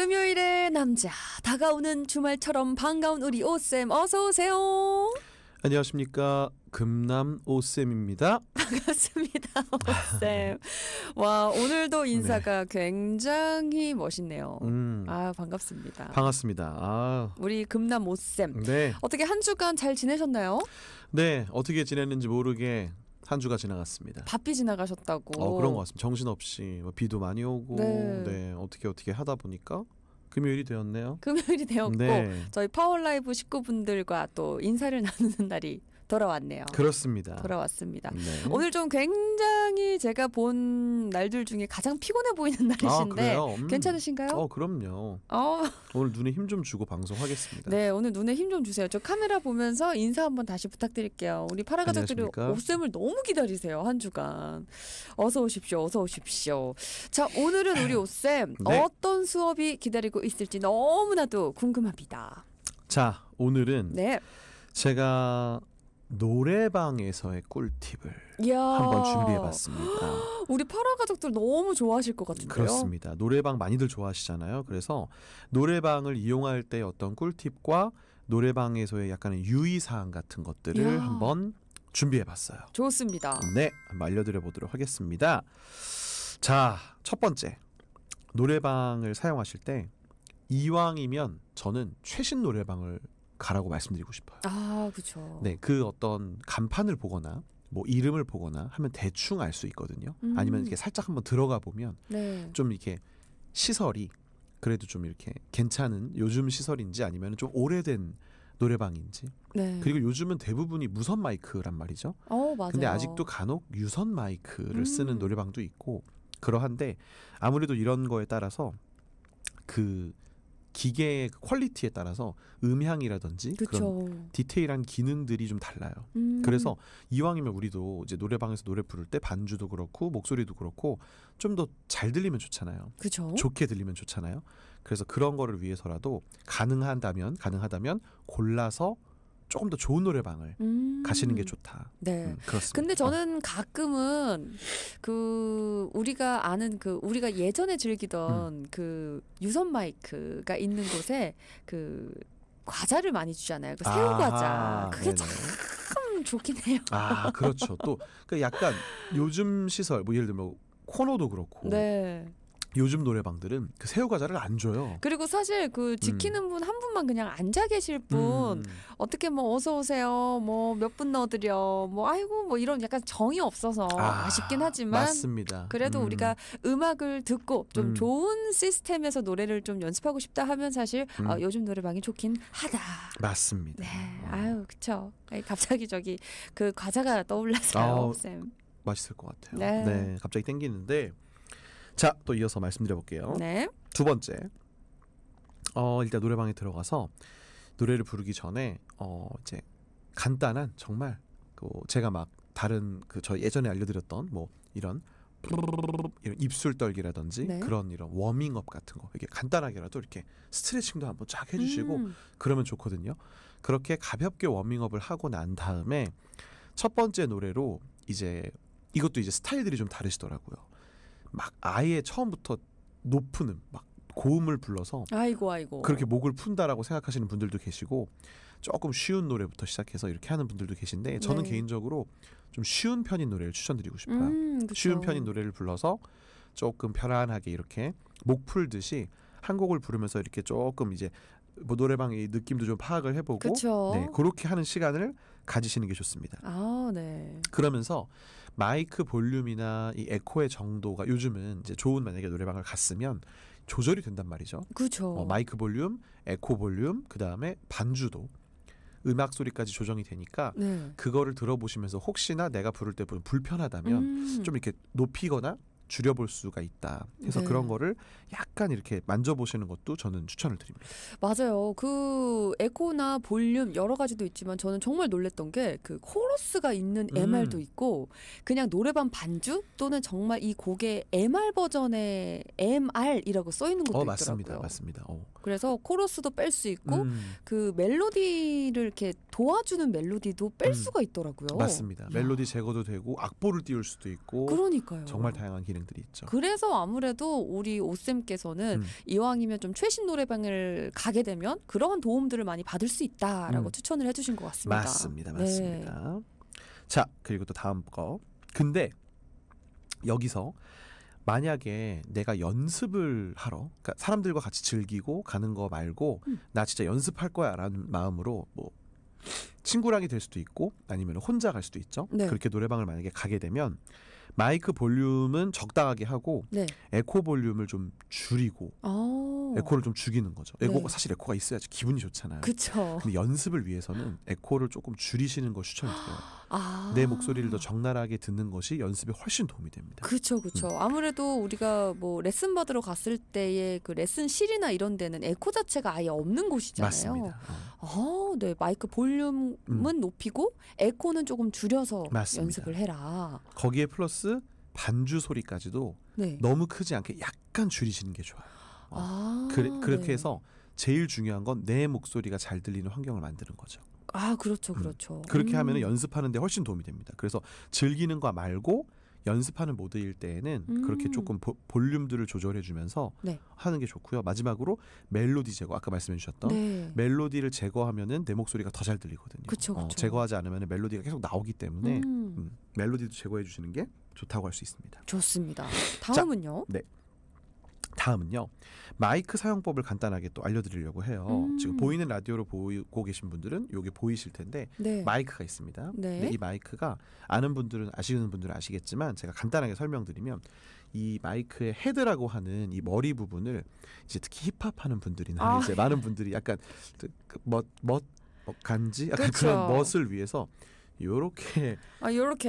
금요일의 남자, 다가오는 주말처럼 반가운 우리 오쌤 어서 오세요. 안녕하십니까, 금남 오쌤입니다. 반갑습니다, 오쌤. 와, 오늘도 인사가 굉장히 멋있네요. 아, 반갑습니다. 반갑습니다. 우리 금남 오쌤. 네. 어떻게 한 주간 잘 지내셨나요? 네, 어떻게 지냈는지 모르게 한 주가 지나갔습니다. 바삐 지나가셨다고. 그런 것 같습니다. 정신없이 비도 많이 오고 네, 어떻게 하다 보니까 금요일이 되었네요. 금요일이 되었고 네. 저희 파워라이브 식구분들과 또 인사를 나누는 날이 돌아왔네요. 그렇습니다. 돌아왔습니다. 네. 오늘 좀 굉장히 제가 본 날들 중에 가장 피곤해 보이는 날이신데 그래요? 괜찮으신가요? 그럼요. 어. 오늘 눈에 힘 좀 주고 방송하겠습니다. 네, 오늘 눈에 힘 좀 주세요. 저 카메라 보면서 인사 한번 다시 부탁드릴게요. 우리 파라 가족들이 오쌤을 너무 기다리세요. 한 주간. 어서 오십시오. 어서 오십시오. 자, 오늘은 우리 오쌤 네. 어떤 수업이 기다리고 있을지 너무나도 궁금합니다. 자, 오늘은 네. 제가 노래방에서의 꿀팁을 이야. 한번 준비해봤습니다. 우리 파라 가족들 너무 좋아하실 것 같은데요. 그렇습니다. 노래방 많이들 좋아하시잖아요. 그래서 노래방을 이용할 때 어떤 꿀팁과 노래방에서의 약간의 유의사항 같은 것들을 이야. 한번 준비해봤어요. 좋습니다. 네, 한번 알려드려 보도록 하겠습니다. 자, 첫 번째, 노래방을 사용하실 때 이왕이면 저는 최신 노래방을 가라고 말씀드리고 싶어요. 아, 그렇죠. 네, 그 어떤 간판을 보거나 뭐 이름을 보거나 하면 대충 알 수 있거든요. 아니면 이렇게 살짝 한번 들어가 보면 네. 좀 이렇게 시설이 그래도 좀 이렇게 괜찮은 요즘 시설인지 아니면 좀 오래된 노래방인지. 네. 그리고 요즘은 대부분이 무선 마이크란 말이죠. 맞아요. 근데 아직도 간혹 유선 마이크를 쓰는 노래방도 있고 그러한데 아무래도 이런 거에 따라서 그 기계의 퀄리티에 따라서 음향이라든지 그런 디테일한 기능들이 좀 달라요. 그래서 이왕이면 우리도 이제 노래방에서 노래 부를 때 반주도 그렇고 목소리도 그렇고 좀 더 잘 들리면 좋잖아요. 그쵸? 좋게 들리면 좋잖아요. 그래서 그런 거를 위해서라도 가능하다면 골라서 조금 더 좋은 노래방을 가시는 게 좋다. 네. 그렇습니다. 근데 저는 가끔은 우리가 아는 우리가 예전에 즐기던 그 유선 마이크가 있는 곳에 그 과자를 많이 주잖아요. 그 새우 과자. 그게 네네. 참 좋긴 해요. 아, 그렇죠. 또 그 약간 요즘 시설 뭐 예를 들면 코너도 그렇고 네. 요즘 노래방들은 그 새우 과자를 안 줘요. 그리고 사실 그 지키는 분 한 분만 그냥 앉아 계실 뿐 어떻게 뭐 어서 오세요 뭐 몇 분 넣어드려 뭐 아이고 뭐 이런 약간 정이 없어서 아쉽긴 하지만 맞습니다. 그래도 우리가 음악을 듣고 좀 좋은 시스템에서 노래를 좀 연습하고 싶다 하면 사실 요즘 노래방이 좋긴 하다. 맞습니다. 네, 아유 그쵸. 갑자기 그 과자가 떠올랐어요, 쌤. 맛있을 것 같아요. 네. 네, 갑자기 땡기는데. 자, 또 이어서 말씀드려 볼게요. 네. 두 번째, 일단 노래방에 들어가서 노래를 부르기 전에 이제 간단한 정말 제가 막 다른 저 예전에 알려드렸던 뭐 이런 입술 떨기라든지 네. 그런 이런 워밍업 같은 거 이렇게 간단하게라도 이렇게 스트레칭도 한번 쫙 해주시고 그러면 좋거든요. 그렇게 가볍게 워밍업을 하고 난 다음에 첫 번째 노래로 이제 이것도 이제 스타일들이 좀 다르시더라고요. 막 아예 처음부터 높은 막 고음을 불러서 아이고 그렇게 목을 푼다라고 생각하시는 분들도 계시고 조금 쉬운 노래부터 시작해서 이렇게 하는 분들도 계신데 저는 네. 개인적으로 좀 쉬운 편인 노래를 추천드리고 싶어요. 그쵸. 쉬운 편인 노래를 불러서 조금 편안하게 이렇게 목 풀듯이 한 곡을 부르면서 이렇게 조금 이제 뭐 노래방의 느낌도 좀 파악을 해보고 그쵸. 네, 그렇게 하는 시간을 가지시는 게 좋습니다. 아, 네. 그러면서 마이크 볼륨이나 이 에코의 정도가 요즘은 이제 좋은 만약에 노래방을 갔으면 조절이 된단 말이죠. 그렇죠. 마이크 볼륨, 에코 볼륨, 그 다음에 반주도 음악 소리까지 조정이 되니까 네. 그거를 들어보시면서 혹시나 내가 부를 때 불편하다면 좀 이렇게 높이거나 줄여볼 수가 있다. 그래서 네. 그런 거를 약간 이렇게 만져보시는 것도 저는 추천을 드립니다. 맞아요. 그 에코나 볼륨 여러 가지도 있지만 저는 정말 놀랬던 게 그 코러스가 있는 MR도 있고 그냥 노래방 반주 또는 정말 이 곡의 MR 버전의 MR이라고 써 있는 것도 있더라고요. 맞습니다. 그래서 코러스도 뺄 수 있고 그 멜로디를 이렇게 도와주는 멜로디도 뺄 수가 있더라고요. 맞습니다. 야. 멜로디 제거도 되고 악보를 띄울 수도 있고 그러니까요. 정말 다양한 기능들이 있죠. 그래서 아무래도 우리 오쌤께서는 이왕이면 좀 최신 노래방을 가게 되면 그러한 도움들을 많이 받을 수 있다라고 추천을 해주신 것 같습니다. 맞습니다. 네. 맞습니다. 자, 그리고 또 다음 거. 근데 여기서 만약에 내가 연습을 하러, 그러니까 사람들과 같이 즐기고 가는 거 말고 나 진짜 연습할 거야라는 마음으로 뭐 친구랑이 될 수도 있고 아니면 혼자 갈 수도 있죠. 네. 그렇게 노래방을 만약에 가게 되면 마이크 볼륨은 적당하게 하고 네. 에코 볼륨을 좀 줄이고 에코를 좀 죽이는 거죠. 에코가 네. 사실 에코가 있어야지 기분이 좋잖아요. 그쵸. 근데 연습을 위해서는 에코를 조금 줄이시는 걸 추천드려요. 아. 내 목소리를 더 적나라하게 듣는 것이 연습에 훨씬 도움이 됩니다. 그쵸. 아무래도 우리가 뭐 레슨 받으러 갔을 때의 그 레슨실이나 이런 데는 에코 자체가 아예 없는 곳이잖아요. 맞습니다. 네. 마이크 볼륨은 높이고 에코는 조금 줄여서 맞습니다. 연습을 해라. 거기에 플러스 반주 소리까지도 네. 너무 크지 않게 약간 줄이시는 게 좋아요. 그렇게 네. 해서 제일 중요한 건 내 목소리가 잘 들리는 환경을 만드는 거죠. 그렇죠. 그렇게 하면 연습하는 데 훨씬 도움이 됩니다. 그래서 즐기는 거 말고 연습하는 모드일 때에는 그렇게 조금 볼륨들을 조절해 주면서 네. 하는 게 좋고요. 마지막으로 멜로디 제거, 아까 말씀해 주셨던 네. 멜로디를 제거하면은 내 목소리가 더 잘 들리거든요. 그쵸. 제거하지 않으면 멜로디가 계속 나오기 때문에 멜로디도 제거해 주시는 게 좋다고 할 수 있습니다. 좋습니다. 다음은요? 네. 다음은요. 마이크 사용법을 간단하게 또 알려드리려고 해요. 지금 보이는 라디오로 보고 계신 분들은 여기 보이실 텐데 네. 마이크가 있습니다. 네. 근데 이 마이크가 아는 분들은 아시는 분들은 아시겠지만 제가 간단하게 설명드리면 이 마이크의 헤드라고 하는 이 머리 부분을 이제 특히 힙합하는 분들이나 이제 많은 분들이 약간 간지 약간 그쵸. 그런 멋을 위해서 요렇게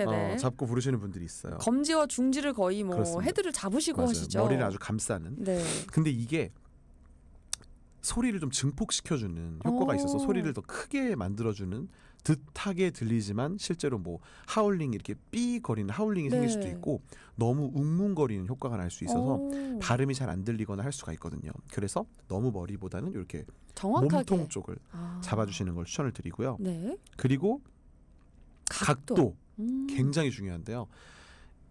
네. 잡고 부르시는 분들이 있어요. 검지와 중지를 거의 뭐 그렇습니다. 헤드를 잡으시고 맞아요. 하시죠. 머리를 아주 감싸는. 네. 근데 이게 소리를 좀 증폭시켜주는 효과가 있어서 소리를 더 크게 만들어주는 듯하게 들리지만 실제로 뭐 하울링 이렇게 삐 거리는 하울링이 생길 수도 있고 너무 웅웅거리는 효과가 날 수 있어서 발음이 잘 안 들리거나 할 수가 있거든요. 그래서 너무 머리보다는 이렇게 정확하게 몸통 쪽을 잡아주시는 걸 추천을 드리고요. 네. 그리고 각도 굉장히 중요한데요.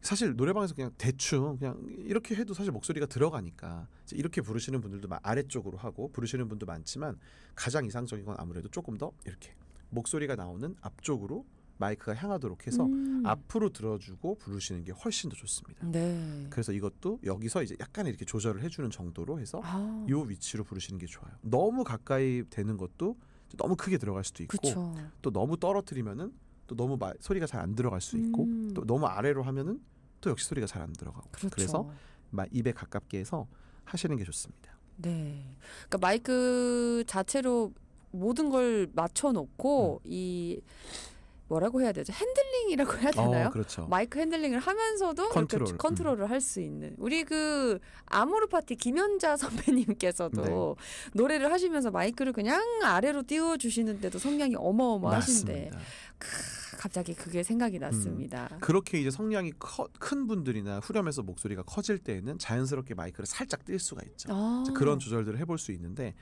사실 노래방에서 그냥 대충 그냥 이렇게 해도 사실 목소리가 들어가니까 이렇게 부르시는 분들도 아래쪽으로 하고 부르시는 분도 많지만 가장 이상적인 건 아무래도 조금 더 이렇게 목소리가 나오는 앞쪽으로 마이크가 향하도록 해서 앞으로 들어주고 부르시는 게 훨씬 더 좋습니다. 네. 그래서 이것도 여기서 이제 약간 이렇게 조절을 해주는 정도로 해서 이 위치로 부르시는 게 좋아요. 너무 가까이 되는 것도 너무 크게 들어갈 수도 있고 그쵸. 또 너무 떨어뜨리면은 또 너무 소리가 잘 안 들어갈 수 있고 또 너무 아래로 하면은 또 역시 소리가 잘 안 들어가고 그렇죠. 그래서 입에 가깝게 해서 하시는 게 좋습니다. 네. 그러니까 마이크 자체로 모든 걸 맞춰놓고 이 뭐라고 해야 되죠? 핸들링이라고 해야 되나요? 그렇죠. 마이크 핸들링을 하면서도 컨트롤을 할 수 있는 우리 그 아모르 파티 김연자 선배님께서도 노래를 하시면서 마이크를 그냥 아래로 띄워주시는데도 성량이 어마어마하신데 갑자기 그게 생각이 났습니다. 그렇게 이제 성량이 큰 분들이나 후렴에서 목소리가 커질 때에는 자연스럽게 마이크를 살짝 뛸 수가 있죠. 그런 조절들을 해볼 수 있는데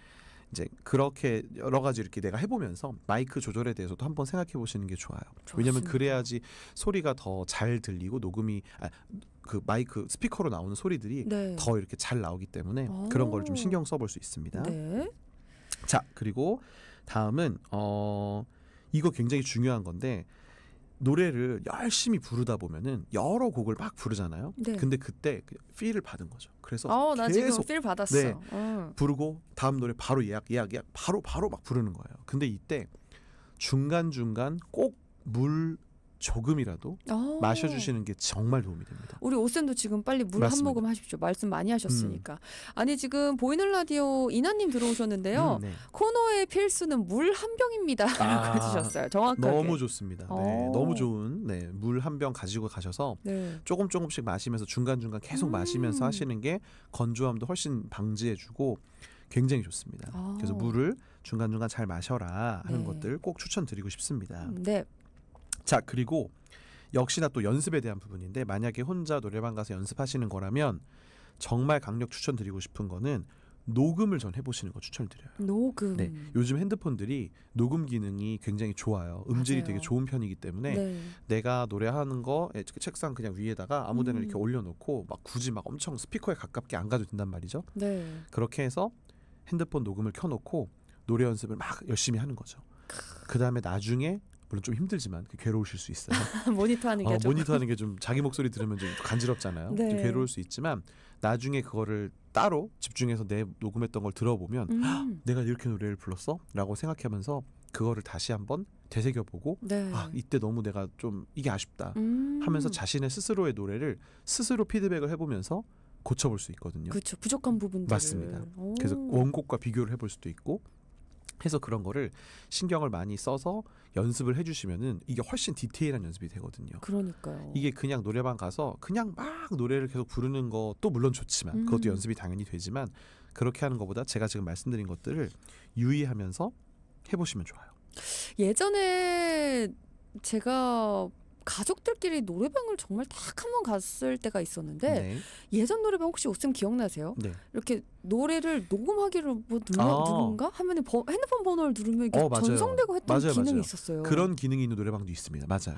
이제 그렇게 여러 가지 이렇게 내가 해보면서 마이크 조절에 대해서도 한번 생각해 보시는 게 좋아요. 왜냐하면 그래야지 소리가 더 잘 들리고 녹음이 그 마이크 스피커로 나오는 소리들이 더 이렇게 잘 나오기 때문에 그런 걸 좀 신경 써볼 수 있습니다. 네. 자, 그리고 다음은 이거 굉장히 중요한 건데 노래를 열심히 부르다 보면은 여러 곡을 막 부르잖아요. 근데 그때 필을 받은 거죠. 그래서 나 계속 지금 필 받았어. 부르고 다음 노래 바로 예약 바로 막 부르는 거예요. 근데 이때 중간중간 꼭 물 조금이라도 마셔주시는 게 정말 도움이 됩니다. 우리 오쌤도 지금 빨리 물 한 모금 하십시오. 말씀 많이 하셨으니까. 아니 지금 보이는 라디오 이나님 들어오셨는데요. 코너의 필수는 물 한 병입니다. 라고 해주셨어요. 정확하게. 너무 좋습니다. 네, 너무 좋은 물 한 병 가지고 가셔서 조금씩 마시면서 중간중간 계속 마시면서 하시는 게 건조함도 훨씬 방지해주고 굉장히 좋습니다. 그래서 물을 중간중간 잘 마셔라 하는 것들 꼭 추천드리고 싶습니다. 네. 자, 그리고 역시나 또 연습에 대한 부분인데 만약에 혼자 노래방 가서 연습하시는 거라면 정말 강력 추천드리고 싶은 거는 녹음을 전 해보시는 거 추천드려요. 녹음. 네, 요즘 핸드폰들이 녹음 기능이 굉장히 좋아요. 음질이 맞아요. 되게 좋은 편이기 때문에 네. 내가 노래하는 거 책상 그냥 위에다가 아무데나 이렇게 음. 올려놓고 막 굳이 막 엄청 스피커에 가깝게 안 가도 된단 말이죠. 네. 그렇게 해서 핸드폰 녹음을 켜놓고 노래 연습을 막 열심히 하는 거죠. 그 다음에 나중에 물론 좀 힘들지만 괴로우실 수 있어요. 모니터하는 게 좀. 모니터하는 게 좀 자기 목소리 들으면 좀 간지럽잖아요. 네. 좀 괴로울 수 있지만 나중에 그거를 따로 집중해서 내 녹음했던 걸 들어보면 내가 이렇게 노래를 불렀어? 라고 생각하면서 그거를 다시 한번 되새겨보고 네. 이때 너무 내가 좀 이게 아쉽다 하면서 자신의 스스로의 노래를 스스로 피드백을 해보면서 고쳐볼 수 있거든요. 그렇죠. 부족한 부분들. 맞습니다. 그래서 원곡과 비교를 해볼 수도 있고 해서 그런 거를 신경을 많이 써서 연습을 해주시면은 이게 훨씬 디테일한 연습이 되거든요. 그러니까요. 이게 그냥 노래방 가서 그냥 막 노래를 계속 부르는 것도 물론 좋지만 그것도 연습이 당연히 되지만 그렇게 하는 것보다 제가 지금 말씀드린 것들을 유의하면서 해보시면 좋아요. 예전에 제가 가족들끼리 노래방을 정말 딱 한 번 갔을 때가 있었는데 네. 예전 노래방 혹시 오쌤 기억나세요? 네. 이렇게 노래를 녹음하기로 뭐 누른가 하면은 핸드폰 번호를 누르면 이게 맞아요. 전송되고 했던 맞아요, 기능이 맞아요. 있었어요. 그런 기능이 있는 노래방도 있습니다. 맞아요.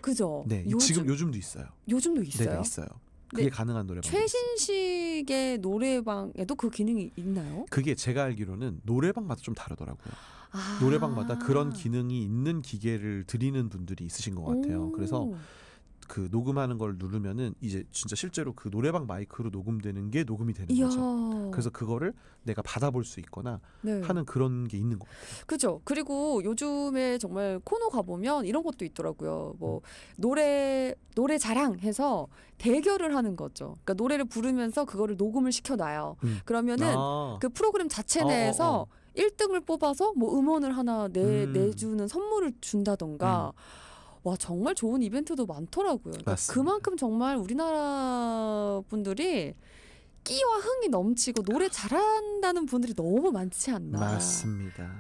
그죠? 네, 지금 요즘도 있어요. 요즘도 있어요? 네, 있어요. 그게 네. 가능한 노래방. 최신식의 노래방에도 그 기능이 있나요? 그게 제가 알기로는 노래방마다 좀 다르더라고요. 노래방마다 그런 기능이 있는 기계를 드리는 분들이 있으신 것 같아요. 그래서 그 녹음하는 걸 누르면은 이제 진짜 실제로 그 노래방 마이크로 녹음되는 게 녹음이 되는 이야. 거죠. 그래서 그거를 내가 받아볼 수 있거나 네. 하는 그런 게 있는 것 같아요. 그죠. 그리고 요즘에 정말 코너 가보면 이런 것도 있더라고요. 뭐 노래 자랑해서 대결을 하는 거죠. 그러니까 노래를 부르면서 그거를 녹음을 시켜놔요. 그러면은 그 프로그램 자체 내에서 1등을 뽑아서 뭐 음원을 하나 내주는 선물을 준다던가. 와, 정말 좋은 이벤트도 많더라고요. 그러니까 그만큼 정말 우리나라 분들이 끼와 흥이 넘치고 노래 잘한다는 분들이 너무 많지 않나. 맞습니다.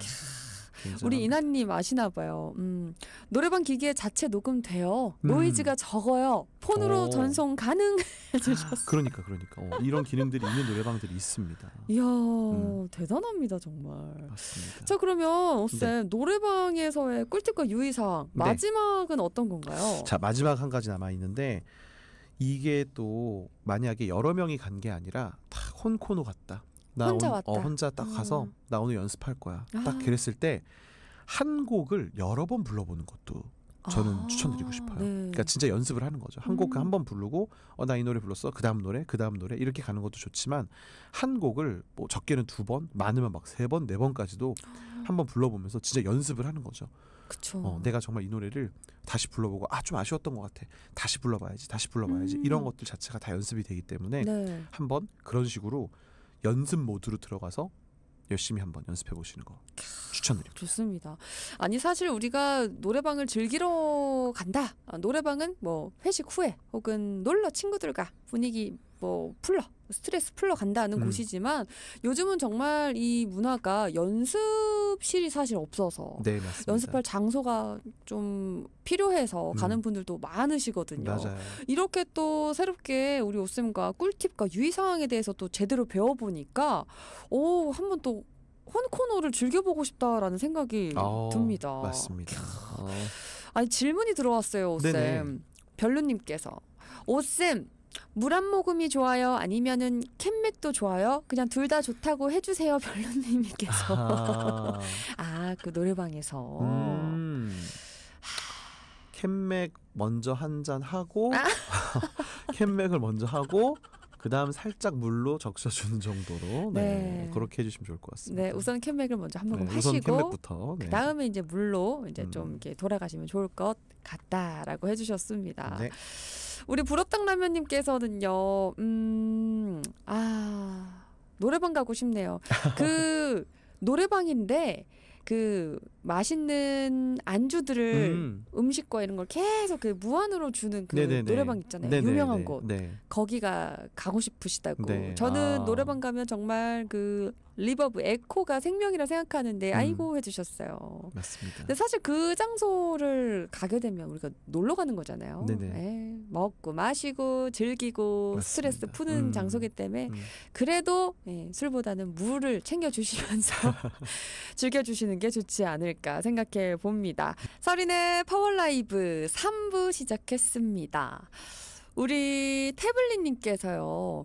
우리 이나님 아시나 봐요. 노래방 기기에 자체 녹음돼요. 노이즈가 적어요. 폰으로 전송 가능 해주셨어요. 그러니까 이런 기능들이 있는 노래방들이 있습니다. 이야, 대단합니다 정말. 맞습니다. 자, 그러면 오쌤 네. 노래방에서의 꿀팁과 유의사항 마지막은 어떤 건가요? 자, 마지막 한 가지 남아 있는데 이게 또 만약에 여러 명이 간 게 아니라 다 혼코노 갔다. 혼자 왔다. 혼자 딱 가서 나 오늘 연습할 거야. 딱 그랬을 때 한 곡을 여러 번 불러보는 것도 저는 추천드리고 싶어요. 네. 그러니까 진짜 연습을 하는 거죠. 한 곡 한 번 부르고 나 이 노래 불렀어. 그 다음 노래 이렇게 가는 것도 좋지만 한 곡을 뭐 적게는 2번, 많으면 막 3번, 4번까지도 한번 불러보면서 진짜 연습을 하는 거죠. 그쵸. 내가 정말 이 노래를 다시 불러보고 좀 아쉬웠던 것 같아. 다시 불러봐야지. 이런 것들 자체가 다 연습이 되기 때문에 네. 한번 그런 식으로 연습 모드로 들어가서 열심히 한번 연습해 보시는 거 추천드립니다. 좋습니다. 아니 사실 우리가 노래방을 즐기러 간다. 노래방은 뭐 회식 후에 혹은 놀러 친구들과 분위기 뭐 풀러 스트레스 풀러 간다는 곳이지만 요즘은 정말 이 문화가 연습실이 사실 없어서 네, 맞습니다. 연습할 장소가 좀 필요해서 가는 분들도 많으시거든요. 맞아요. 이렇게 또 새롭게 우리 오쌤과 꿀팁과 유의사항에 대해서 또 제대로 배워보니까 한번 또 혼코노를 즐겨보고 싶다라는 생각이 듭니다. 맞습니다. 아니 질문이 들어왔어요, 오쌤. 네네. 별루님께서 오쌤 물 한 모금이 좋아요? 아니면은 캔맥도 좋아요? 그냥 둘 다 좋다고 해주세요, 별루님께서. 그 노래방에서. 캔맥 먼저 한 잔 하고 캔맥을 먼저 하고 그 다음 살짝 물로 적셔주는 정도로 그렇게 해주시면 좋을 것 같습니다. 네, 우선 캔맥을 먼저 한 모금 우선 하시고 캔맥부터. 그 다음에 이제 물로 이제 좀 이렇게 돌아가시면 좋을 것 같다라고 해주셨습니다. 네. 우리 부럽당 라면님께서는요, 노래방 가고 싶네요. 그 노래방인데 그 맛있는 안주들을 음식과 이런 걸 계속 그 무한으로 주는 그 노래방 있잖아요. 유명한 곳. 거기가 가고 싶으시다고. 저는 노래방 가면 정말 그 리버브, 에코가 생명이라 생각하는데 아이고 해주셨어요. 맞습니다. 근데 사실 그 장소를 가게 되면 우리가 놀러 가는 거잖아요. 네네. 에, 먹고 마시고 즐기고 맞습니다. 스트레스 푸는 장소기 때문에 음. 그래도 술보다는 물을 챙겨주시면서 즐겨주시는 게 좋지 않을까 생각해 봅니다. 서린의 파워라이브 3부 시작했습니다. 우리 태블릿님께서요.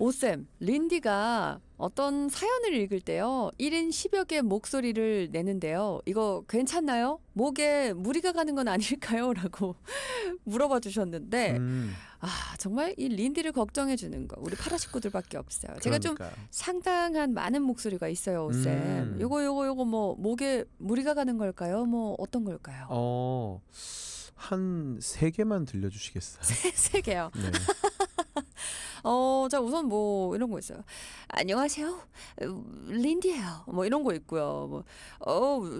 오쌤, 린디가 어떤 사연을 읽을 때요. 1인 10여 개의 목소리를 내는데요. 이거 괜찮나요? 목에 무리가 가는 건 아닐까요? 라고 물어봐 주셨는데 정말 이 린디를 걱정해 주는 거 우리 파라 식구들밖에 없어요. 제가 좀 상당한 많은 목소리가 있어요, 오쌤. 요거 뭐 목에 무리가 가는 걸까요? 뭐 어떤 걸까요? 한 3개만 들려주시겠어요? 세 개요. 네. 자 우선 뭐 이런 거 있어요. 안녕하세요, 린디예요. 뭐 이런 거 있고요.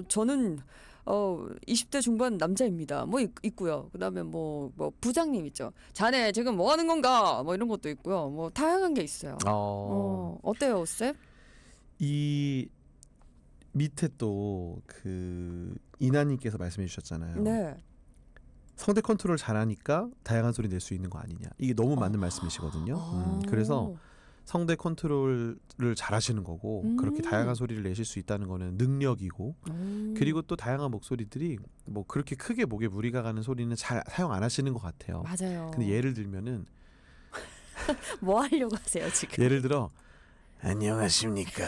저는 20대 중반 남자입니다. 뭐 있고요. 그다음에 뭐 부장님 있죠. 자네 지금 뭐 하는 건가? 뭐 이런 것도 있고요. 뭐 다양한 게 있어요. 어때요, 쌤? 이 밑에 또 그 이나님께서 말씀해 주셨잖아요. 네. 성대 컨트롤 잘하니까 다양한 소리 낼 수 있는 거 아니냐. 이게 너무 맞는 말씀이시거든요. 그래서 성대 컨트롤을 잘하시는 거고 그렇게 다양한 소리를 내실 수 있다는 거는 능력이고 그리고 또 다양한 목소리들이 뭐 그렇게 크게 목에 무리가 가는 소리는 잘 사용 안 하시는 것 같아요. 맞아요. 근데 예를 들면은 뭐 하려고 하세요 지금? 예를 들어 안녕하십니까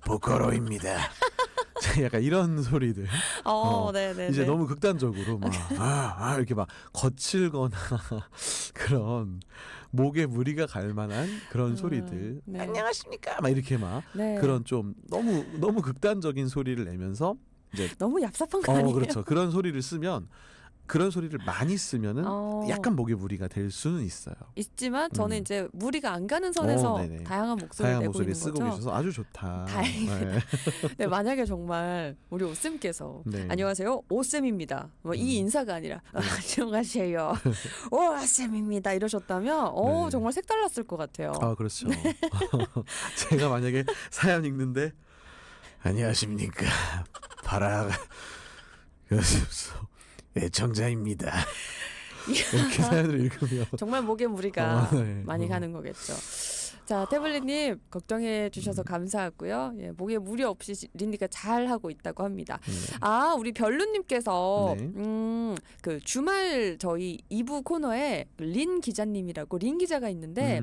보컬로입니다. 약간 이런 소리들. 네네. 이제 너무 극단적으로 막 이렇게 막 거칠거나 그런 목에 무리가 갈 만한 그런 소리들. 네. 안녕하십니까? 막 이렇게 막 네. 그런 좀 너무 극단적인 소리를 내면서 이제 너무 얍삽한 거 아니에요? 그렇죠. 그런 소리를 쓰면 그런 소리를 많이 쓰면은 약간 목에 무리가 될 수는 있어요. 있지만 저는 이제 무리가 안 가는 선에서 다양한 목소리를 내고 있는 쓰고 거죠. 계셔서 아주 좋다. 다행이다. 네, 만약에 정말 우리 오쌤께서 안녕하세요, 오쌤입니다. 뭐 이 인사가 아니라 안녕하세요, 오쌤입니다 이러셨다면 정말 색달랐을 것 같아요. 그렇죠. 제가 만약에 사연 읽는데 안녕하십니까 파라 교습소 애청자입니다. 이렇게 사연을 읽으면 정말 목에 무리가 많이 가는 거겠죠. 자, 태블릿님 걱정해 주셔서 감사하고요. 예, 목에 무리 없이 린디가 잘 하고 있다고 합니다. 우리 별루님께서 그 주말 저희 2부 코너에 린 기자님이라고 린 기자가 있는데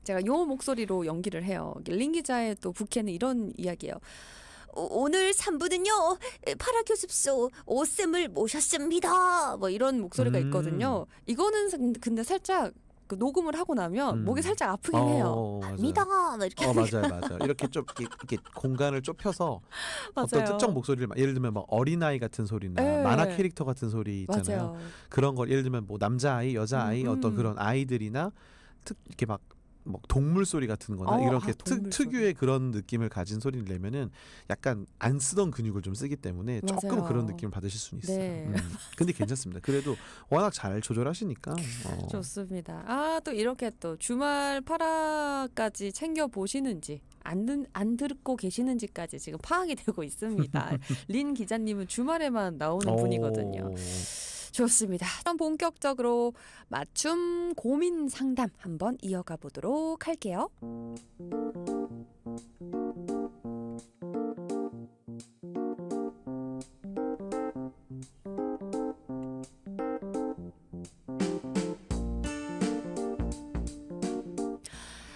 제가 요 목소리로 연기를 해요. 린 기자의 또 부캐는 이런 이야기예요. 오늘 3부는요 파라교습소 오쌤을 모셨습니다. 뭐 이런 목소리가 있거든요. 이거는 근데 살짝 그 녹음을 하고 나면 목이 살짝 아프긴 해요. 아니다 이렇게. 맞아요. 이렇게 좀 이렇게 공간을 좁혀서 어떤 특정 목소리를 예를 들면 막 어린아이 같은 소리나 만화 캐릭터 같은 소리 있잖아요. 맞아요. 그런 걸 예를 들면 뭐 남자아이, 여자아이 어떤 그런 아이들이나 이렇게 막 동물 소리 같은 거나 이렇게 특유의 그런 느낌을 가진 소리를 내면은 약간 안 쓰던 근육을 좀 쓰기 때문에 조금 그런 느낌을 받으실 수는 있어요. 네. 근데 괜찮습니다. 그래도 워낙 잘 조절하시니까. 좋습니다. 또 이렇게 또 주말 파라까지 챙겨 보시는지 안 듣고 계시는지까지 지금 파악이 되고 있습니다. 린 기자님은 주말에만 나오는 분이거든요. 좋습니다. 그럼 본격적으로 맞춤 고민 상담 한번 이어가 보도록 할게요.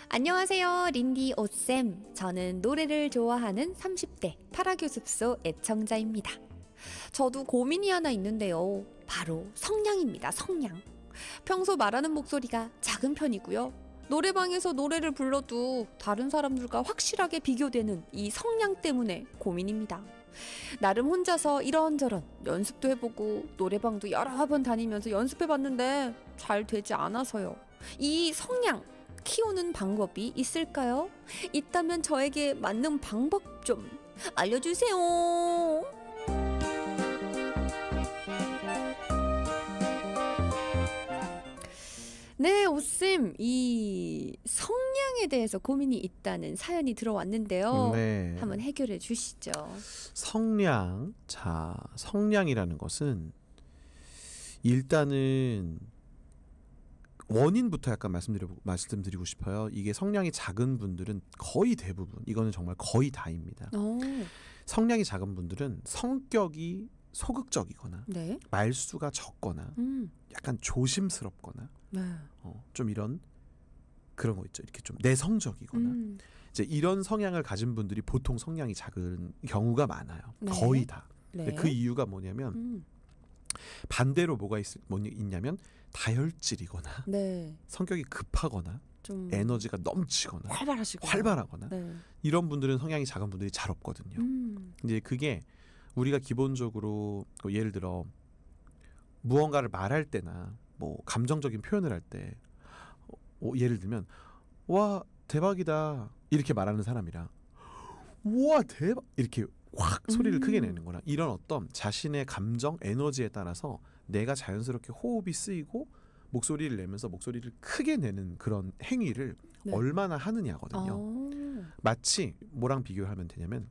안녕하세요, 린디 오쌤. 저는 노래를 좋아하는 30대 파라교습소 애청자입니다. 저도 고민이 하나 있는데요. 바로 성량입니다. 성량. 평소 말하는 목소리가 작은 편이고요. 노래방에서 노래를 불러도 다른 사람들과 확실하게 비교되는 이 성량 때문에 고민입니다. 나름 혼자서 이런저런 연습도 해보고 노래방도 여러 번 다니면서 연습해봤는데 잘 되지 않아서요. 이 성량 키우는 방법이 있을까요? 있다면 저에게 맞는 방법 좀 알려주세요. 네, 오쌤, 이 성량에 성량에 대해서 고민이 있다는 사연이 들어왔는데요. 네. 한번 해결해 주시죠. 성량. 자, 성량이라는 것은 일단은 원인부터 약간 말씀드리고 싶어요. 이게 성량이 작은 분들은 거의 대부분, 이거는 정말 거의 다입니다. 성량이 작은 분들은 성격이 소극적이거나 네. 말수가 적거나 약간 조심스럽거나 네. 좀 이런 그런 거 있죠. 이렇게 좀 내성적이거나 이제 이런 성향을 가진 분들이 보통 성량이 작은 경우가 많아요. 네. 거의 다. 네. 근데 그 이유가 뭐냐면 반대로 뭐가 있냐면 다혈질이거나 네. 성격이 급하거나 좀 에너지가 넘치거나 활발하시거나. 네. 이런 분들은 성향이 작은 분들이 잘 없거든요. 근데 그게 우리가 기본적으로 예를 들어 무언가를 말할 때나 뭐 감정적인 표현을 할 때 예를 들면 와 대박이다 이렇게 말하는 사람이랑 와 대박 이렇게 확 소리를 크게 내는 거나 이런 어떤 자신의 감정 에너지에 따라서 내가 자연스럽게 호흡이 쓰이고 목소리를 내면서 목소리를 크게 내는 그런 행위를 네. 얼마나 하느냐거든요. 마치 뭐랑 비교하면 되냐면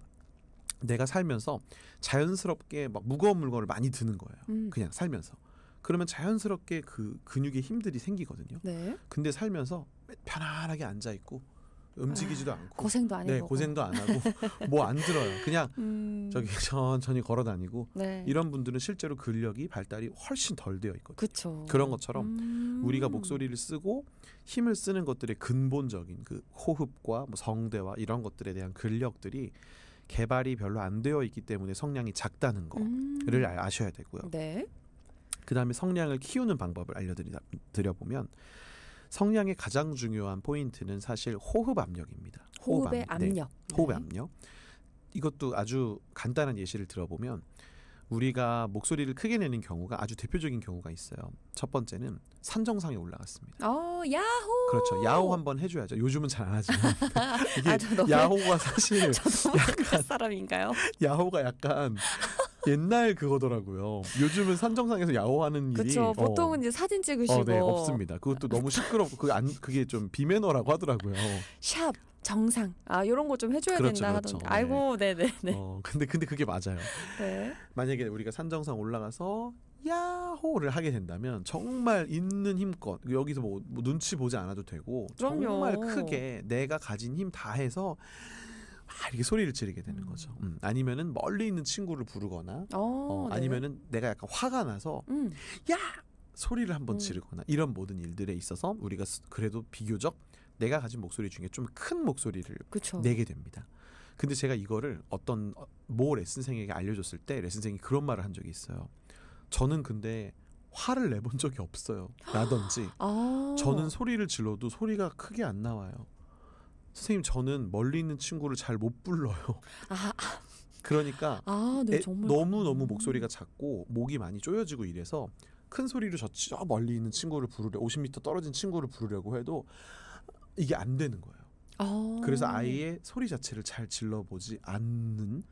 내가 살면서 자연스럽게 막 무거운 물건을 많이 드는 거예요. 그냥 살면서. 그러면 자연스럽게 그 근육에 힘들이 생기거든요. 네. 근데 살면서 편안하게 앉아 있고 움직이지도 않고 고생도 안 해보고. 네, 고생도 안 하고 뭐 안 들어요. 그냥 저기 천천히 걸어 다니고 네. 이런 분들은 실제로 근력이 발달이 훨씬 덜 되어 있거든요. 그쵸. 그런 것처럼 우리가 목소리를 쓰고 힘을 쓰는 것들의 근본적인 그 호흡과 뭐 성대와 이런 것들에 대한 근력들이 개발이 별로 안 되어 있기 때문에 성량이 작다는 거를 아셔야 되고요. 네. 그 다음에 성량을 키우는 방법을 알려드려보면 성량의 가장 중요한 포인트는 사실 호흡 압력입니다. 호흡의 압력. 네. 호흡의 압력. 이것도 아주 간단한 예시를 들어보면 우리가 목소리를 크게 내는 경우가 아주 대표적인 경우가 있어요. 첫 번째는 산정상에 올라갔습니다. 야호. 그렇죠. 야호 한번 해줘야죠. 요즘은 잘 안 하지만 이게 너무, 야호가 사실 저 너무 약간 사람인가요? 야호가 약간 옛날 그거더라고요. 요즘은 산정상에서 야호하는 일이 그렇죠. 보통은 이제 사진 찍으시고 네, 없습니다. 그것도 너무 시끄럽고 그게 좀 비매너라고 하더라고요. 샵 정상 이런 거 좀 해줘야 그렇죠, 된다 그렇죠. 하던데. 아이고 네네네. 근데 그게 맞아요. 네. 만약에 우리가 산정상 올라가서 야호를 하게 된다면 정말 있는 힘껏 여기서 뭐 눈치 보지 않아도 되고 그럼요. 정말 크게 내가 가진 힘 다 해서 이렇게 소리를 지르게 되는 거죠. 아니면은 멀리 있는 친구를 부르거나 네. 아니면은 내가 약간 화가 나서 야 소리를 한번 지르거나 이런 모든 일들에 있어서 우리가 그래도 비교적 내가 가진 목소리 중에 좀 큰 목소리를 그쵸. 내게 됩니다. 근데 제가 이거를 어떤 모 레슨생에게 알려줬을 때 레슨생이 그런 말을 한 적이 있어요. 저는 근데 화를 내본 적이 없어요. 라든지 저는 소리를 질러도 소리가 크게 안 나와요. 선생님 저는 멀리 있는 친구를 잘 못 불러요. 그러니까 네, 정말 너무 목소리가 작고 목이 많이 쪼여지고 이래서 큰 소리로 저 멀리 있는 친구를 부르려 50m 떨어진 친구를 부르려고 해도 이게 안 되는 거예요. 그래서 아예 소리 자체를 잘 질러보지 않는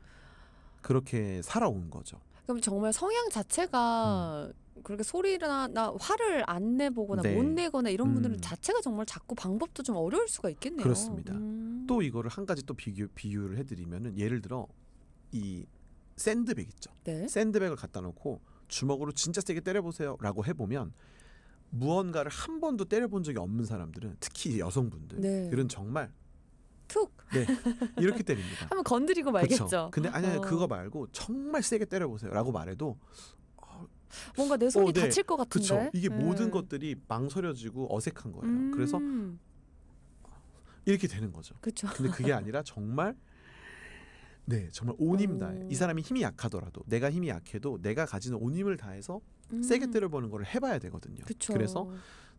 그렇게 살아온 거죠. 그럼 정말 성향 자체가 그렇게 소리나 화를 안 내보거나 네. 못 내거나 이런 분들은 자체가 정말 작고 방법도 좀 어려울 수가 있겠네요. 그렇습니다. 또 이거를 한 가지 또 비유를 해드리면은 예를 들어 이 샌드백 있죠. 네. 샌드백을 갖다 놓고 주먹으로 진짜 세게 때려보세요라고 해보면 무언가를 한 번도 때려본 적이 없는 사람들은 특히 여성분들은 정말 툭 이렇게 때립니다. 한번 건드리고 말겠죠. 그쵸? 근데 아니 그거 말고 정말 세게 때려보세요라고 말해도 뭔가 내 손이 다칠 것 같은데. 그렇죠. 이게 모든 것들이 망설여지고 어색한 거예요. 그래서 이렇게 되는 거죠. 그쵸. 근데 그게 아니라 정말 정말 온 힘 다해. 이 사람이 힘이 약하더라도 내가 힘이 약해도 내가 가지는 온 힘을 다해서 세게 때려보는 걸 해봐야 되거든요. 그쵸. 그래서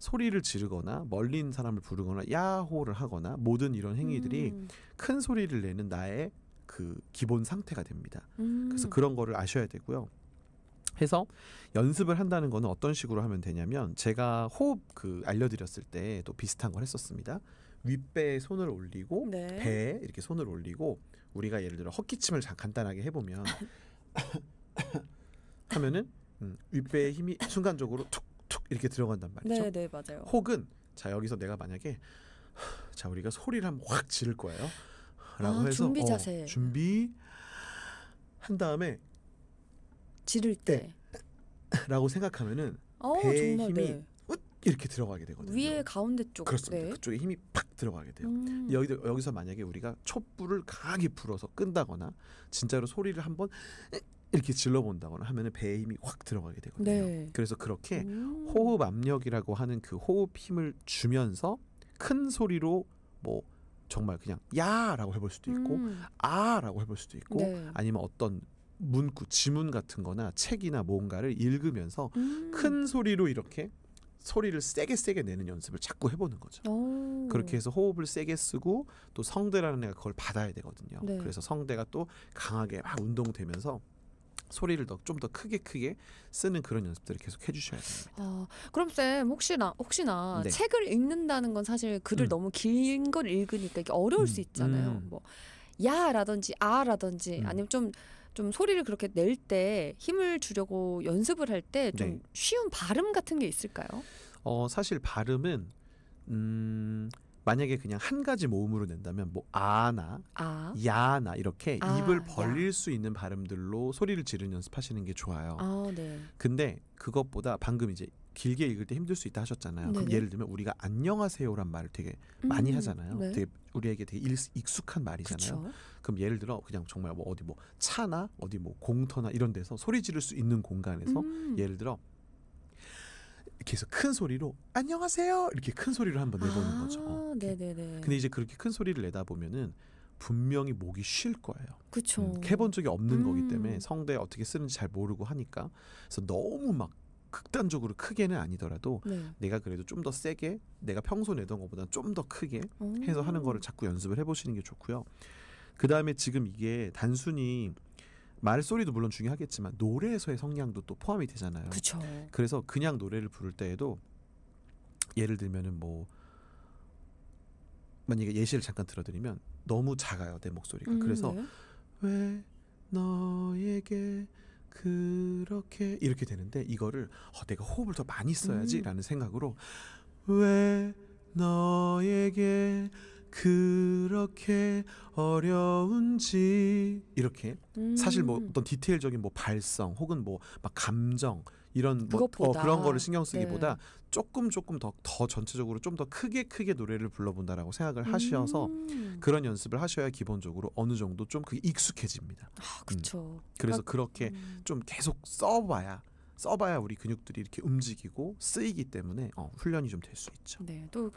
소리를 지르거나 멀리 있는 사람을 부르거나 야호를 하거나 모든 이런 행위들이 큰 소리를 내는 나의 그 기본 상태가 됩니다. 그래서 그런 거를 아셔야 되고요. 해서 연습을 한다는 거는 어떤 식으로 하면 되냐면 제가 호흡 알려드렸을 때 또 비슷한 걸 했었습니다. 윗배에 손을 올리고 배에 이렇게 손을 올리고 우리가 예를 들어 헛기침을 간단하게 해보면 하면은 윗배에 힘이 순간적으로 툭툭 이렇게 들어간단 말이죠. 네, 맞아요. 혹은 자 여기서 내가 만약에 자, 우리가 소리를 한번 확 지를 거예요. 라고 해서 준비 자세. 준비 한 다음에 지를 때. 라고 생각하면은 배의 정말, 힘이 네. 이렇게 들어가게 되거든요. 위에 가운데 쪽. 그렇습니다. 네. 그쪽에 힘이 팍 들어가게 돼요. 여기서 만약에 우리가 촛불을 강하게 불어서 끈다거나 진짜로 소리를 한번 이렇게 질러본다거나 하면은 배의 힘이 확 들어가게 되거든요. 네. 그래서 그렇게 호흡 압력이라고 하는 그 호흡 힘을 주면서 큰 소리로 뭐 정말 그냥 야라고 해볼 수도 있고 아라고 해볼 수도 있고 네. 아니면 어떤 문구, 지문 같은 거나 책이나 뭔가를 읽으면서 큰 소리로 이렇게 소리를 세게 내는 연습을 자꾸 해보는 거죠. 그렇게 해서 호흡을 세게 쓰고 또 성대라는 애가 그걸 받아야 되거든요. 네. 그래서 성대가 또 강하게 막 운동되면서 소리를 좀 더 크게 쓰는 그런 연습들을 계속 해주셔야 됩니다. 그럼 쌤 혹시나 네. 책을 읽는다는 건 사실 글을 너무 긴 걸 읽으니까 이게 어려울 수 있잖아요. 뭐 야라든지 아라든지 아니면 좀 소리를 그렇게 낼 때 힘을 주려고 연습을 할 때 좀 네. 쉬운 발음 같은 게 있을까요? 사실 발음은 만약에 그냥 한 가지 모음으로 낸다면 뭐 아나 야나 이렇게 입을 벌릴 수 있는 발음들로 소리를 지르는 연습하시는 게 좋아요. 네. 근데 그것보다 방금 이제 길게 읽을 때 힘들 수 있다 하셨잖아요. 그럼 네네. 예를 들면 우리가 안녕하세요란 말을 되게 많이 하잖아요. 네. 되게 우리에게 되게 익숙한 말이잖아요. 그쵸. 그럼 예를 들어 그냥 정말 뭐 어디 뭐 차나 어디 뭐 공터나 이런 데서 소리 지를 수 있는 공간에서 예를 들어 이렇게 해서 큰 소리로 안녕하세요 이렇게 큰 소리를 한번 내보는 거죠. 네네네. 근데 이제 그렇게 큰 소리를 내다 보면은 분명히 목이 쉴 거예요. 그쵸. 해본 적이 없는 거기 때문에 성대 어떻게 쓰는지 잘 모르고 하니까 그래서 너무 막 극단적으로 크게는 아니더라도 네. 내가 그래도 좀 더 세게 내가 평소 내던 것보다 좀 더 크게 해서 하는 거를 자꾸 연습을 해보시는 게 좋고요. 그 다음에 지금 이게 단순히 말소리도 물론 중요하겠지만 노래에서의 성량도 또 포함이 되잖아요. 그쵸. 그래서 그냥 노래를 부를 때에도 예를 들면은 뭐 만약에 예시를 잠깐 들어드리면 너무 작아요 내 목소리가. 그래서 네. 왜 너에게 그렇게 이렇게 되는데 이거를 내가 호흡을 더 많이 써야지라는 생각으로 왜 너에게 그렇게 어려운지 이렇게 사실 뭐 어떤 디테일적인 뭐 발성 혹은 뭐 막 감정 이런 뭐 그것보다. 그런 거를 신경 쓰기보다 네. 조금 더 전체적으로 좀 더 크게 노래를 불러본다라고 생각을 하셔서 그런 연습을 하셔야 기본적으로 어느 정도 좀 그게 익숙해집니다. 그쵸. 그래서 그렇게 좀 계속 써봐야 우리 근육들이 이렇게 움직이고 쓰이기 때문에 훈련이 좀 될 수 있죠. 네. 또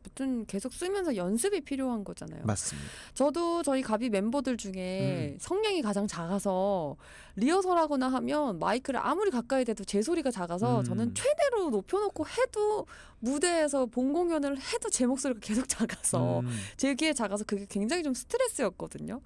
어떤 계속 쓰면서 연습이 필요한 거잖아요. 맞습니다. 저도 저희 가비 멤버들 중에 성량이 가장 작아서 리허설하거나 하면 마이크를 아무리 가까이 대도 제 소리가 작아서 저는 최대로 높여놓고 해도 무대에서 본 공연을 해도 제 목소리가 계속 작아서 제 귀에 작아서 그게 굉장히 좀 스트레스였거든요.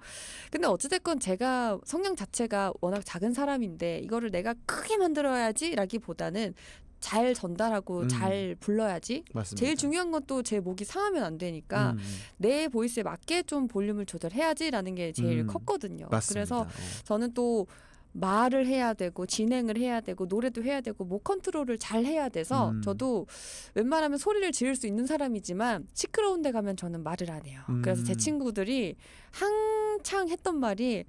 근데 어찌됐건 제가 성량 자체가 워낙 작은 사람인데 이거를 내가 크게 만들어야지 라기보다는 잘 전달하고 잘 불러야지. 맞습니다. 제일 중요한 건 또 제 목이 상하면 안 되니까 내 보이스에 맞게 좀 볼륨을 조절해야지라는 게 제일 컸거든요. 맞습니다. 그래서 저는 또 말을 해야 되고 진행을 해야 되고 노래도 해야 되고 목 컨트롤을 잘 해야 돼서 저도 웬만하면 소리를 지를 수 있는 사람이지만 시끄러운 데 가면 저는 말을 안 해요. 그래서 제 친구들이 한창 했던 말이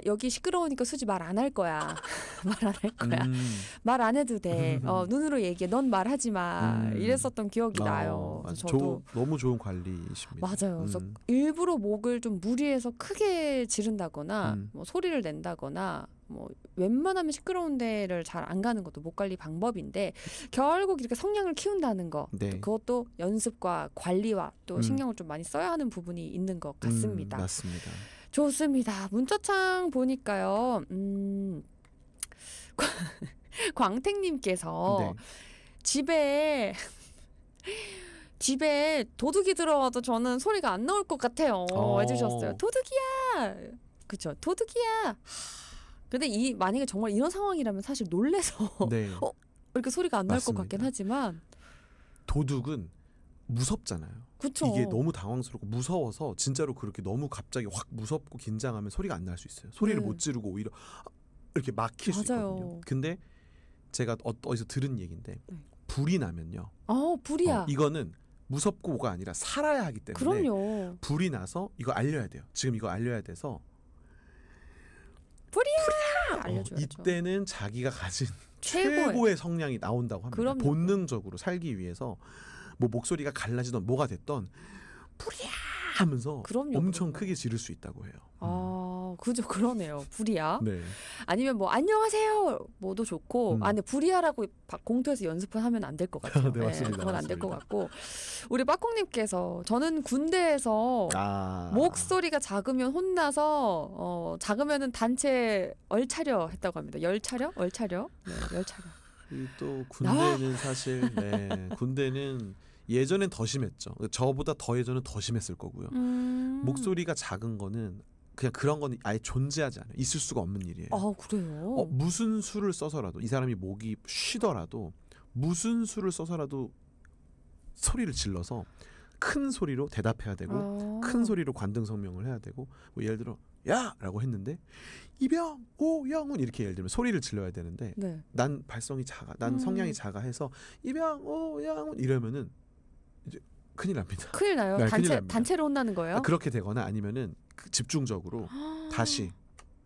여기 시끄러우니까 수지 말 안 할 거야. 말 안 할 거야. 말 안 해도 돼. 눈으로 얘기해. 넌 말하지 마. 이랬었던 기억이 나요. 그래서 저도 너무 좋은 관리이십니다. 맞아요. 그래서 일부러 목을 좀 무리해서 크게 지른다거나 뭐 소리를 낸다거나 뭐 웬만하면 시끄러운 데를 잘 안 가는 것도 목 관리 방법인데 결국 이렇게 성량을 키운다는 거 네. 그것도 연습과 관리와 또 신경을 좀 많이 써야 하는 부분이 있는 것 같습니다. 맞습니다. 좋습니다. 문자창 보니까요. 광택님께서 네. 집에 도둑이 들어와도 저는 소리가 안 나올 것 같아요. 해주셨어요. 도둑이야. 그쵸? 도둑이야. 근데 만약에 정말 이런 상황이라면 사실 놀래서 네. 이렇게 소리가 안 날 것 맞습니다. 같긴 하지만 도둑은 무섭잖아요. 그쵸. 이게 너무 당황스럽고 무서워서 진짜로 그렇게 너무 갑자기 확 무섭고 긴장하면 소리가 안 날 수 있어요. 소리를 못 지르고 오히려 이렇게 막힐 수 있거든요. 근데 제가 어디서 들은 얘기인데 불이 나면요. 불이야. 이거는 무섭고가 아니라 살아야 하기 때문에 그럼요. 불이 나서 이거 알려야 돼요. 지금 이거 알려야 돼서 알려줘야죠. 이때는 자기가 가진 최고의. 최고의 성량이 나온다고 합니다. 그럼요. 본능적으로 살기 위해서 뭐 목소리가 갈라지던 뭐가 됐던 불이야 하면서 그럼요, 엄청 그럼요. 크게 지를 수 있다고 해요. 그죠, 그러네요. 불이야. 네. 아니면 뭐 안녕하세요 뭐도 좋고, 근데 불이야라고 공터에서 연습을 하면 안 될 것 같아요. 네, 맞습니다. 그건 안 될 것 맞습니다. 같고, 우리 빠꽁님께서 저는 군대에서 목소리가 작으면 혼나서 작으면은 단체 얼차려 했다고 합니다. 열차려? 얼차려? 네, 열차려. 또 군대는 사실 군대는 예전엔 더 심했죠. 저보다 더 예전은 더 심했을 거고요. 목소리가 작은 거는 그냥 그런 건 아예 존재하지 않아요. 있을 수가 없는 일이에요. 그래요? 무슨 수를 써서라도 이 사람이 목이 쉬더라도 무슨 수를 써서라도 소리를 질러서 큰 소리로 대답해야 되고 큰 소리로 관등 성명을 해야 되고 뭐 예를 들어 야라고 했는데 이병 오영훈 이렇게 예를 들면 소리를 질러야 되는데 네. 난 발성이 작아 난 성량이 작아 해서 이병 오영훈 이러면은 이제 큰일 납니다. 큰일 나요? 네, 큰일 납니다. 단체로 혼나는 거예요? 그렇게 되거나 아니면은 집중적으로 다시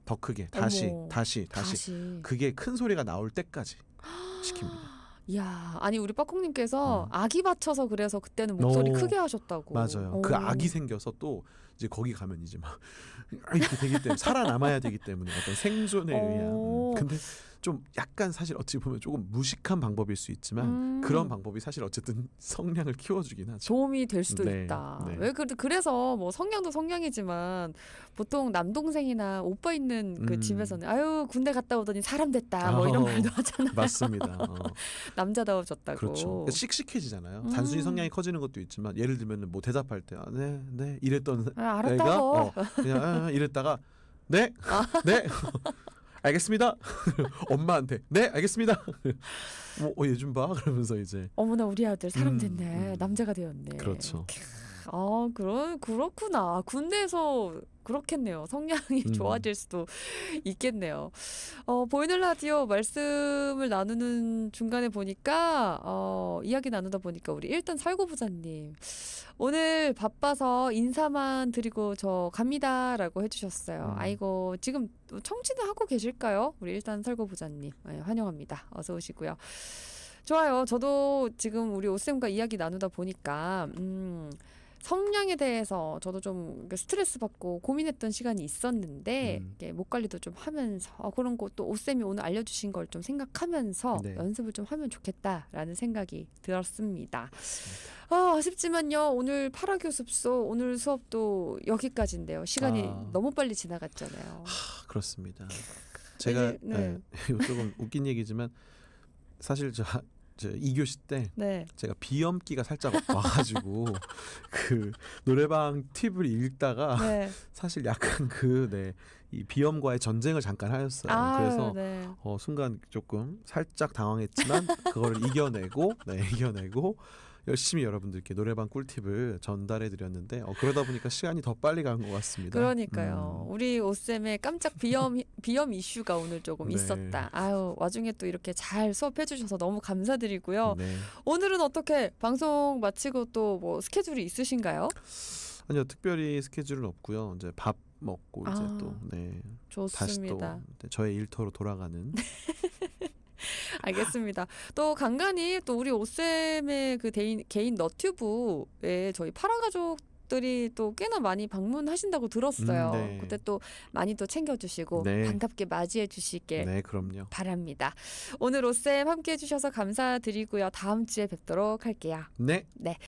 더 크게 다시 그게 큰 소리가 나올 때까지 시킵니다. 이야, 아니 우리 빠콩님께서 아기 받쳐서 그래서 그때는 목소리 크게 하셨다고. 맞아요. 그 아기 생겨서 또 이제 거기 가면 이제 막 이렇게 되기 때문에 살아남아야 되기 때문에 어떤 생존에 의한. 근데 좀 약간 사실 어찌 보면 조금 무식한 방법일 수 있지만 그런 방법이 사실 어쨌든 성량을 키워주긴 하죠. 도움이 될 수도 있다. 네. 왜 그래서 뭐 성량도 성량이지만 보통 남동생이나 오빠 있는 그 집에서는 아유 군대 갔다 오더니 사람 됐다 뭐 이런 말도 하잖아요. 맞습니다. 남자다워졌다고. 그렇죠. 그러니까 씩씩해지잖아요. 단순히 성량이 커지는 것도 있지만 예를 들면 뭐 대답할 때 네 이랬던 알았다고. 애가 그냥 이랬다가 네 알겠습니다. 엄마한테 네 알겠습니다. 얘 좀 봐 그러면서 이제 어머나 우리 아들 사람 됐네. 남자가 되었네. 그렇죠. 그렇구나. 군대에서 그렇겠네요. 성량이 좋아질 수도 있겠네요. 보이는 라디오 말씀을 나누는 중간에 보니까 이야기 나누다 보니까 우리 일단 살구부자님 오늘 바빠서 인사만 드리고 저 갑니다라고 해주셨어요. 아이고 지금 청취는 하고 계실까요? 우리 일단 살구부자님 환영합니다. 어서 오시고요. 좋아요. 저도 지금 우리 오쌤과 이야기 나누다 보니까 성량에 대해서 저도 좀 스트레스 받고 고민했던 시간이 있었는데 목 관리도 좀 하면서 그런 것도 오쌤이 오늘 알려주신 걸 좀 생각하면서 연습을 좀 하면 좋겠다라는 생각이 들었습니다. 아쉽지만요. 오늘 파라교습소 오늘 수업도 여기까지인데요. 시간이 너무 빨리 지나갔잖아요. 그렇습니다. 제가 이거 조금 웃긴 얘기지만 사실 저 2교시 때 제가 비염기가 살짝 와가지고 그 노래방 팁을 읽다가 사실 약간 이 비염과의 전쟁을 잠깐 하였어요. 그래서 순간 조금 살짝 당황했지만 그거를 이겨내고 열심히 여러분들께 노래방 꿀팁을 전달해 드렸는데 그러다 보니까 시간이 더 빨리 간 것 같습니다. 그러니까요. 우리 오쌤의 깜짝 비염 이슈가 오늘 조금 있었다. 와중에 또 이렇게 잘 수업해 주셔서 너무 감사드리고요. 오늘은 어떻게 방송 마치고 또 뭐 스케줄이 있으신가요? 아니요. 특별히 스케줄은 없고요. 이제 밥 먹고 이제 또 좋습니다. 다시 또 저의 일터로 돌아가는 알겠습니다. 또 간간히 또 우리 오쌤의 그 개인 너튜브에 저희 파라가족들이 또 꽤나 많이 방문하신다고 들었어요. 그때 또 많이 또 챙겨주시고 반갑게 맞이해 주시길 그럼요. 바랍니다. 오늘 오쌤 함께해 주셔서 감사드리고요. 다음 주에 뵙도록 할게요. 네.